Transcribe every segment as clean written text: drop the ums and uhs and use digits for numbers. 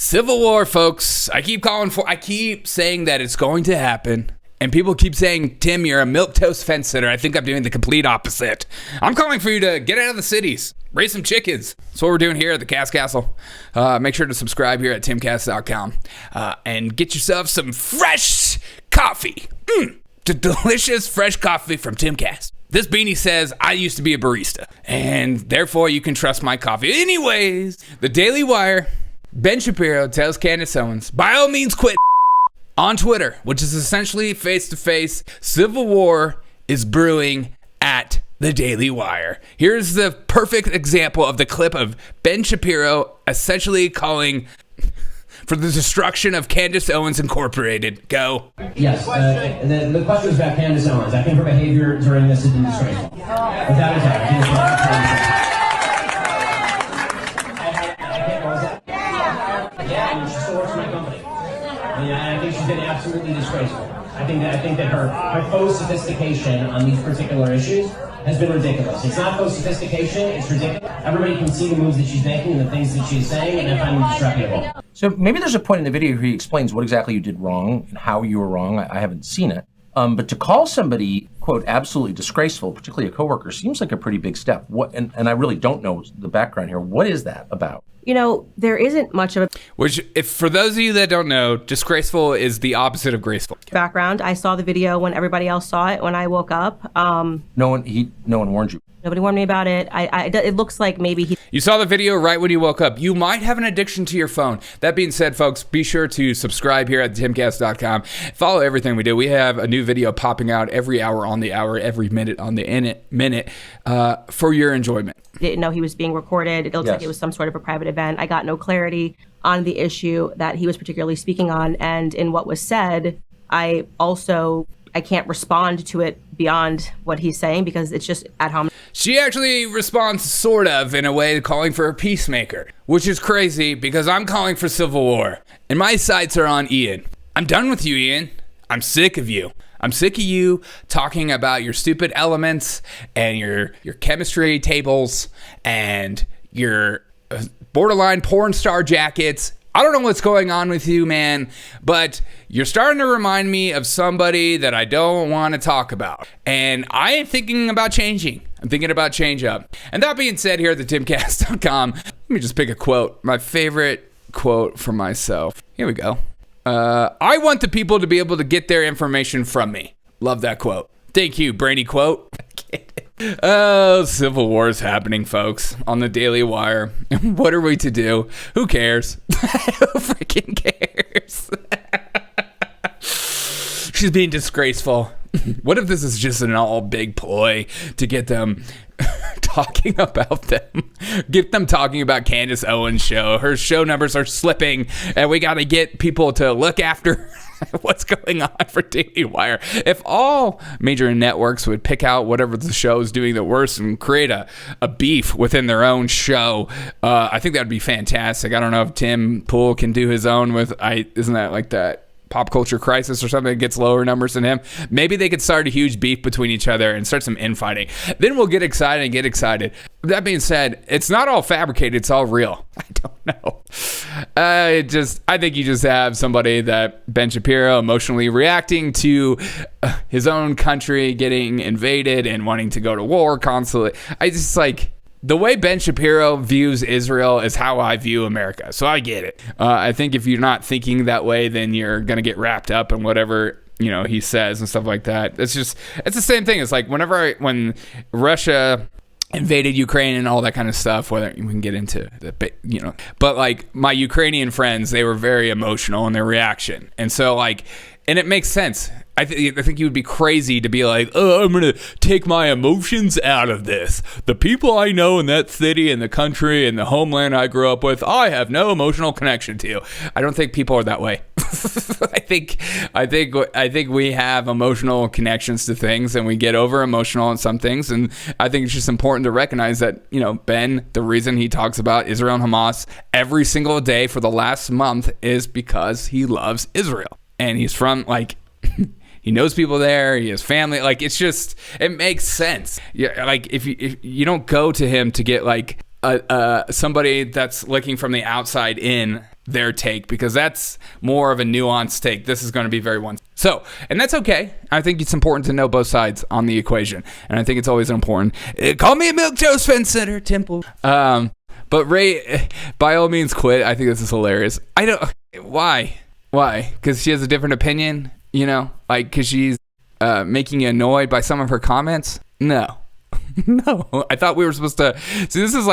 Civil war, folks. I keep saying that it's going to happen. And people keep saying, Tim, you're a milquetoast fence sitter. I think I'm doing the complete opposite. I'm calling for you to get out of the cities. Raise some chickens. That's what we're doing here at the Cast Castle. Make sure to subscribe here at timcast.com. And get yourself some fresh coffee. The delicious fresh coffee from Timcast. This beanie says, I used to be a barista. And therefore, you can trust my coffee. Anyways, the Daily Wire, Ben Shapiro tells Candace Owens, by all means quit on Twitter, which is essentially face-to-face. Civil war is brewing at the Daily Wire. Here's the perfect example of the clip of Ben Shapiro essentially calling for the destruction of Candace Owens Incorporated. Go. Yes, the question was about Candace Owens. I think her behavior during this has been disgraceful. Without a doubt. I can't cause that. Yeah, I mean, she still works for my company. I think she's been absolutely disgraceful. I think that her faux sophistication on these particular issues has been ridiculous. It's not faux sophistication, it's ridiculous. Everybody can see the moves that she's making and the things that she's saying, and I find them disreputable. So maybe there's a point in the video where he explains what exactly you did wrong and how you were wrong. I haven't seen it. But to call somebody, quote, absolutely disgraceful, particularly a coworker, seems like a pretty big step. And I really don't know the background here. What is that about? You know, there isn't much of a... Which, if for those of you that don't know, disgraceful is the opposite of graceful. Background. I saw the video when everybody else saw it when I woke up. No one warned you. Nobody warned me about it. It looks like maybe he... You saw the video right when you woke up. You might have an addiction to your phone. That being said, folks, be sure to subscribe here at timcast.com. Follow everything we do. We have a new video popping out every hour on the hour, every minute on the minute for your enjoyment. Didn't know he was being recorded. It looks like it was some sort of a private event. I got no clarity on the issue that he was particularly speaking on. And in what was said, I can't respond to it beyond what he's saying because it's just ad hominem. She actually responds sort of in a way calling for a peacemaker, which is crazy because I'm calling for civil war. And my sights are on Ian. I'm done with you, Ian. I'm sick of you. I'm sick of you talking about your stupid elements and your chemistry tables and your borderline porn star jackets. I don't know what's going on with you, man, but you're starting to remind me of somebody that I don't want to talk about. And I am thinking about changing. I'm thinking about change up. And that being said, here at the timcast.com, let me just pick a quote. My favorite quote for myself. Here we go. I want the people to be able to get their information from me. Love that quote. Thank you, brainy quote. Oh, civil war is happening, folks, on the Daily Wire. What are we to do? Who cares? Who freaking cares? She's being disgraceful. What if this is just an all big ploy to get them talking about them? Get them talking about Candace Owens' show. Her show numbers are slipping, and we got to get people to look after what's going on for Daily Wire. If all major networks would pick out whatever the show is doing the worst and create a beef within their own show, I think that would be fantastic. I don't know if Tim Pool can do his own with, isn't that like that Pop Culture Crisis or something that gets lower numbers than him? Maybe they could start a huge beef between each other and start some infighting. Then we'll get excited. That being said, it's not all fabricated, it's all real. I don't know. I think you just have somebody that Ben Shapiro emotionally reacting to his own country getting invaded and wanting to go to war constantly. I just like the way Ben Shapiro views Israel is how I view America. So I get it. I think if you're not thinking that way, then you're going to get wrapped up in whatever, he says and stuff like that. It's the same thing. It's like when Russia invaded Ukraine and all that kind of stuff, whether we can get into but like my Ukrainian friends, they were very emotional in their reaction. And so and it makes sense. I think you would be crazy to be like, oh, I'm going to take my emotions out of this. The people I know in that city and the country and the homeland I grew up with, I have no emotional connection to. I don't think people are that way. I think we have emotional connections to things and we get over emotional on some things. And I think it's just important to recognize that, Ben, the reason he talks about Israel and Hamas every single day for the last month is because he loves Israel. And he's from he knows people there. He has family. It makes sense. Yeah, if you don't go to him to get somebody that's looking from the outside in their take, because that's more of a nuanced take. This is going to be very one. So, and that's okay. I think it's important to know both sides on the equation. And I think it's always important. Call me a milquetoast fence sitter, Temple. But Ray, by all means, quit. I think this is hilarious. I don't. Why? Because she has a different opinion, like because she's making you annoyed by some of her comments? No. No. I thought we were supposed to. See, this is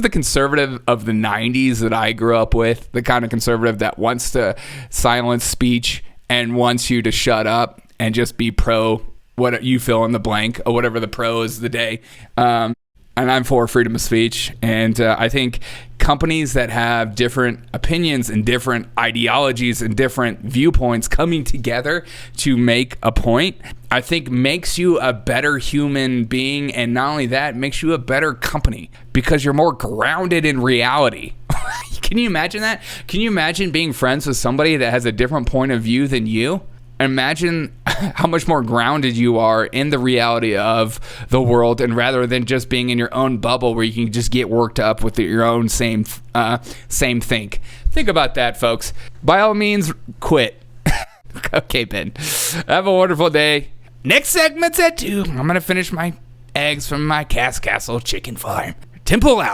the conservative of the 90s that I grew up with. The kind of conservative that wants to silence speech and wants you to shut up and just be pro what you fill in the blank or whatever the pro is the day. And I'm for freedom of speech. And I think companies that have different opinions and different ideologies and different viewpoints coming together to make a point, I think makes you a better human being. And not only that, makes you a better company because you're more grounded in reality. Can you imagine that? Can you imagine being friends with somebody that has a different point of view than you? Imagine how much more grounded you are in the reality of the world, and rather than just being in your own bubble where you can just get worked up with your own same think. Think about that, folks. By all means, quit. Okay, Ben. Have a wonderful day. Next segment's at 2. I'm going to finish my eggs from my Castle chicken farm. Temple out.